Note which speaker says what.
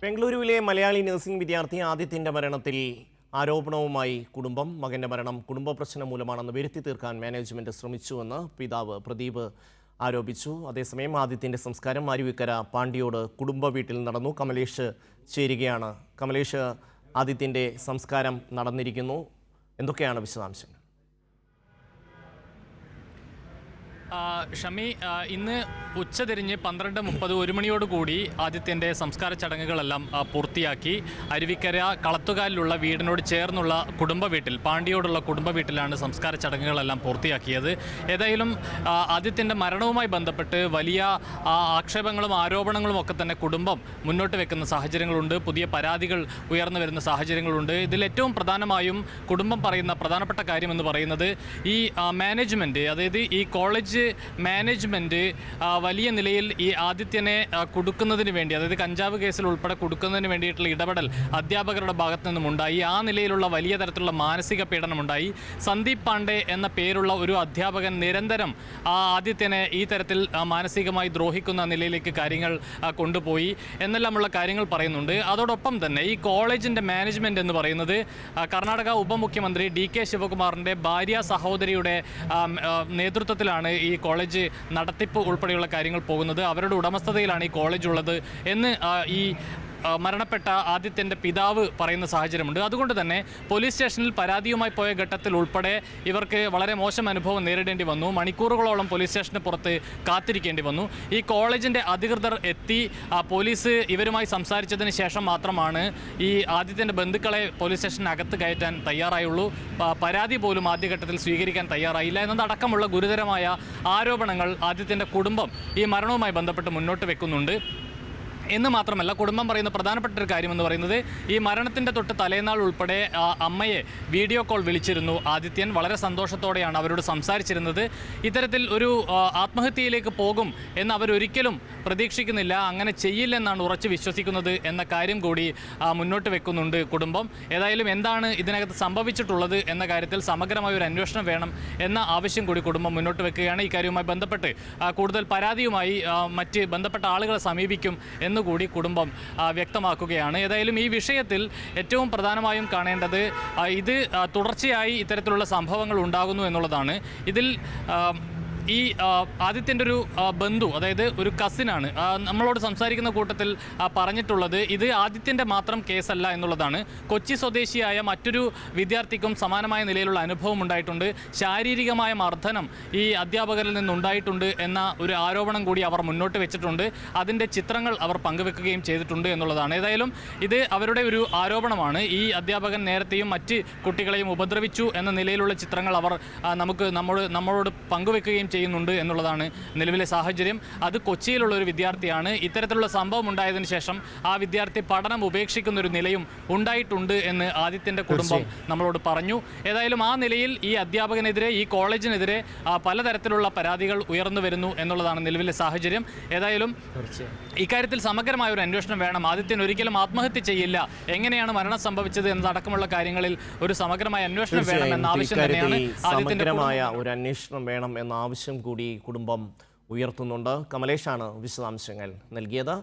Speaker 1: ബംഗളൂരുവിലെ മലയാളി നഴ്സിംഗ് വിദ്യാർത്ഥി ആദിത്യന്റെ മരണത്തിൽ ആരോപണവുമായി കുടുംബം. മകന്റെ മരണം കുടുംബ പ്രശ്നം മൂലമാണെന്ന് വരുത്തി തീർക്കാൻ മാനേജ്മെന്റ് ശ്രമിച്ചുവെന്ന് പിതാവ് പ്രദീപ് ആരോപിച്ചു. അതേസമയം ആദിത്യന്റെ സംസ്കാരം അരുവിക്കര പാണ്ടിയോട് കുടുംബ വീട്ടിൽ നടന്നു. കമലേഷ് ചേരുകയാണ്. കമലേഷ്, ആദിത്യന്റെ സംസ്കാരം നടന്നിരിക്കുന്നു. എന്തൊക്കെയാണ് വിശദാംശങ്ങൾ?
Speaker 2: ഷമി, ഇന്ന് ഉച്ചതിരിഞ്ഞ് 12:30 1 മണിയോടുകൂടി ആദിത്യൻ്റെ സംസ്കാര ചടങ്ങുകളെല്ലാം പൂർത്തിയാക്കി. അരുവിക്കര കളത്തുകാലിലുള്ള വീടിനോട് ചേർന്നുള്ള കുടുംബ വീട്ടിൽ, പാണ്ടിയോടുള്ള കുടുംബ വീട്ടിലാണ് സംസ്കാര ചടങ്ങുകളെല്ലാം പൂർത്തിയാക്കിയത്. ഏതായാലും ആദിത്യൻ്റെ മരണവുമായി ബന്ധപ്പെട്ട് വലിയ ആക്ഷേപങ്ങളും ആരോപണങ്ങളും ഒക്കെ തന്നെ കുടുംബം മുന്നോട്ട് വെക്കുന്ന സാഹചര്യങ്ങളുണ്ട്. പുതിയ പരാതികൾ ഉയർന്നു വരുന്ന സാഹചര്യങ്ങളുണ്ട്. ഇതിൽ ഏറ്റവും പ്രധാനമായും കുടുംബം പറയുന്ന പ്രധാനപ്പെട്ട കാര്യമെന്ന് പറയുന്നത് ഈ മാനേജ്മെൻറ്റ്, അതായത് ഈ കോളേജ് മാനേജ്മെൻറ്റ് വലിയ നിലയിൽ ഈ ആദിത്യനെ കൊടുക്കുന്നതിന് വേണ്ടി, അതായത് കഞ്ചാവ് കേസിൽ ഉൾപ്പെടെ കൊടുക്കുന്നതിന് വേണ്ടിയിട്ടുള്ള ഇടപെടൽ അധ്യാപകരുടെ ഭാഗത്തു നിന്നുമുണ്ടായി. ആ നിലയിലുള്ള വലിയ തരത്തിലുള്ള മാനസിക പീഡനമുണ്ടായി. സന്ദീപ് പാണ്ഡെ എന്ന പേരുള്ള ഒരു അധ്യാപകൻ നിരന്തരം ആദിത്യനെ ഈ തരത്തിൽ മാനസികമായി ദ്രോഹിക്കുന്ന നിലയിലേക്ക് കാര്യങ്ങൾ കൊണ്ടുപോയി എന്നെല്ലാമുള്ള കാര്യങ്ങൾ പറയുന്നുണ്ട്. അതോടൊപ്പം തന്നെ ഈ കോളേജിൻ്റെ മാനേജ്മെൻറ്റ് എന്ന് പറയുന്നത് കർണാടക ഉപമുഖ്യമന്ത്രി DK ശിവകുമാറിൻ്റെ ഭാര്യ സഹോദരിയുടെ നേതൃത്വത്തിലാണ് ഈ കോളേജ് നടത്തിപ്പ് ഉൾപ്പെടെയുള്ള കാര്യങ്ങൾ പോകുന്നത്. അവരുടെ ഉടമസ്ഥതയിലാണ് ഈ കോളേജ് ഉള്ളത് എന്ന് ഈ മരണപ്പെട്ട ആദിത്യൻ്റെ പിതാവ് പറയുന്ന സാഹചര്യമുണ്ട്. അതുകൊണ്ട് തന്നെ പോലീസ് സ്റ്റേഷനിൽ പരാതിയുമായി പോയ ഘട്ടത്തിൽ ഉൾപ്പെടെ ഇവർക്ക് വളരെ മോശം അനുഭവം നേരിടേണ്ടി വന്നു. മണിക്കൂറുകളോളം പോലീസ് സ്റ്റേഷന് പുറത്ത് കാത്തിരിക്കേണ്ടി വന്നു. ഈ കോളേജിൻ്റെ അധികൃതർ എത്തി പോലീസ് ഇവരുമായി സംസാരിച്ചതിന് ശേഷം മാത്രമാണ് ഈ ആദിത്യൻ്റെ ബന്ധുക്കളെ പോലീസ് സ്റ്റേഷനകത്ത് കയറ്റാൻ തയ്യാറായുള്ളൂ. പരാതി പോലും ആദ്യഘട്ടത്തിൽ സ്വീകരിക്കാൻ തയ്യാറായില്ല എന്നതടക്കമുള്ള ഗുരുതരമായ ആരോപണങ്ങൾ ആദിത്യൻ്റെ കുടുംബം ഈ മരണവുമായി ബന്ധപ്പെട്ട് മുന്നോട്ട് വെക്കുന്നുണ്ട്. എന്ന് മാത്രമല്ല, കുടുംബം പറയുന്ന പ്രധാനപ്പെട്ട ഒരു കാര്യമെന്ന് പറയുന്നത് ഈ മരണത്തിൻ്റെ തൊട്ട് തലേനാൾ ഉൾപ്പെടെ അമ്മയെ വീഡിയോ കോൾ വിളിച്ചിരുന്നു ആദിത്യൻ. വളരെ സന്തോഷത്തോടെയാണ് അവരോട് സംസാരിച്ചിരുന്നത്. ഇത്തരത്തിൽ ഒരു ആത്മഹത്യയിലേക്ക് പോകും എന്ന് അവരൊരിക്കലും പ്രതീക്ഷിക്കുന്നില്ല, അങ്ങനെ ചെയ്യില്ലെന്നാണ് ഉറച്ച് വിശ്വസിക്കുന്നത് എന്ന കാര്യം കൂടി മുന്നോട്ട് വെക്കുന്നുണ്ട് കുടുംബം. ഏതായാലും എന്താണ് ഇതിനകത്ത് സംഭവിച്ചിട്ടുള്ളത് എന്ന കാര്യത്തിൽ സമഗ്രമായ ഒരു അന്വേഷണം വേണം എന്ന ആവശ്യം കൂടി കുടുംബം മുന്നോട്ട് വെക്കുകയാണ്. ഈ കാര്യവുമായി ബന്ധപ്പെട്ട് കൂടുതൽ പരാതിയുമായി മറ്റ് ബന്ധപ്പെട്ട ആളുകളെ സമീപിക്കും കൂടി കുടുംബം വ്യക്തമാക്കുകയാണ്. ഏതായാലും ഈ വിഷയത്തിൽ ഏറ്റവും പ്രധാനമായും കാണേണ്ടത് ഇത് തുടർച്ചയായി ഇത്തരത്തിലുള്ള സംഭവങ്ങൾ ഉണ്ടാകുന്നു എന്നുള്ളതാണ്. ഇതിൽ ഈ ആദിത്യൻ്റെ ഒരു ബന്ധു, അതായത് ഒരു കസിനാണ് നമ്മളോട് സംസാരിക്കുന്ന കൂട്ടത്തിൽ പറഞ്ഞിട്ടുള്ളത് ഇത് ആദിത്യൻ്റെ മാത്രം കേസല്ല എന്നുള്ളതാണ്. കൊച്ചി സ്വദേശിയായ മറ്റൊരു വിദ്യാർത്ഥിക്കും സമാനമായ നിലയിലുള്ള അനുഭവം ഉണ്ടായിട്ടുണ്ട്. ശാരീരികമായ മർദ്ദനം ഈ അധ്യാപകരിൽ നിന്നുണ്ടായിട്ടുണ്ട് എന്ന ഒരു ആരോപണം കൂടി അവർ മുന്നോട്ട് വെച്ചിട്ടുണ്ട്. അതിൻ്റെ ചിത്രങ്ങൾ അവർ പങ്കുവെക്കുകയും ചെയ്തിട്ടുണ്ട് എന്നുള്ളതാണ്. ഏതായാലും ഇത് അവരുടെ ഒരു ആരോപണമാണ്. ഈ അധ്യാപകൻ നേരത്തെയും മറ്റ് കുട്ടികളെയും ഉപദ്രവിച്ചു എന്ന നിലയിലുള്ള ചിത്രങ്ങൾ അവർ നമ്മളോട് പങ്കുവെക്കുകയും ചെയ്യുന്നുണ്ട് എന്നുള്ളതാണ് നിലവിലെ സാഹചര്യം. അത് കൊച്ചിയിലുള്ള ഒരു വിദ്യാർത്ഥിയാണ്. ഇത്തരത്തിലുള്ള സംഭവം ഉണ്ടായതിനു ശേഷം ആ വിദ്യാർത്ഥി പഠനം ഉപേക്ഷിക്കുന്ന ഒരു നിലയും ഉണ്ടായിട്ടുണ്ട് എന്ന് ആദിത്യൻ്റെ കുടുംബം നമ്മളോട് പറഞ്ഞു. ഏതായാലും ആ നിലയിൽ ഈ അധ്യാപകനെതിരെ, ഈ കോളേജിനെതിരെ പലതരത്തിലുള്ള പരാതികൾ ഉയർന്നു വരുന്നു എന്നുള്ളതാണ് നിലവിലെ സാഹചര്യം. ഏതായാലും ഇക്കാര്യത്തിൽ സമഗ്രമായ ഒരു അന്വേഷണം വേണം. ആദിത്യൻ ഒരിക്കലും ആത്മഹത്യ ചെയ്യില്ല, എങ്ങനെയാണ് മരണം സംഭവിച്ചത് എന്നതടക്കമുള്ള കാര്യങ്ങളിൽ ഒരു സമഗ്രമായ അന്വേഷണം വേണം എന്ന ആവശ്യം തന്നെയാണ് ആദിത്യൻ്റെ
Speaker 1: ഒരു അന്വേഷണം വേണം എന്ന ആവശ്യം കൂടി കുടുംബം ഉയർത്തുന്നുണ്ട്. കമലേഷാണ് വിശദാംശങ്ങൾ നൽകിയത്.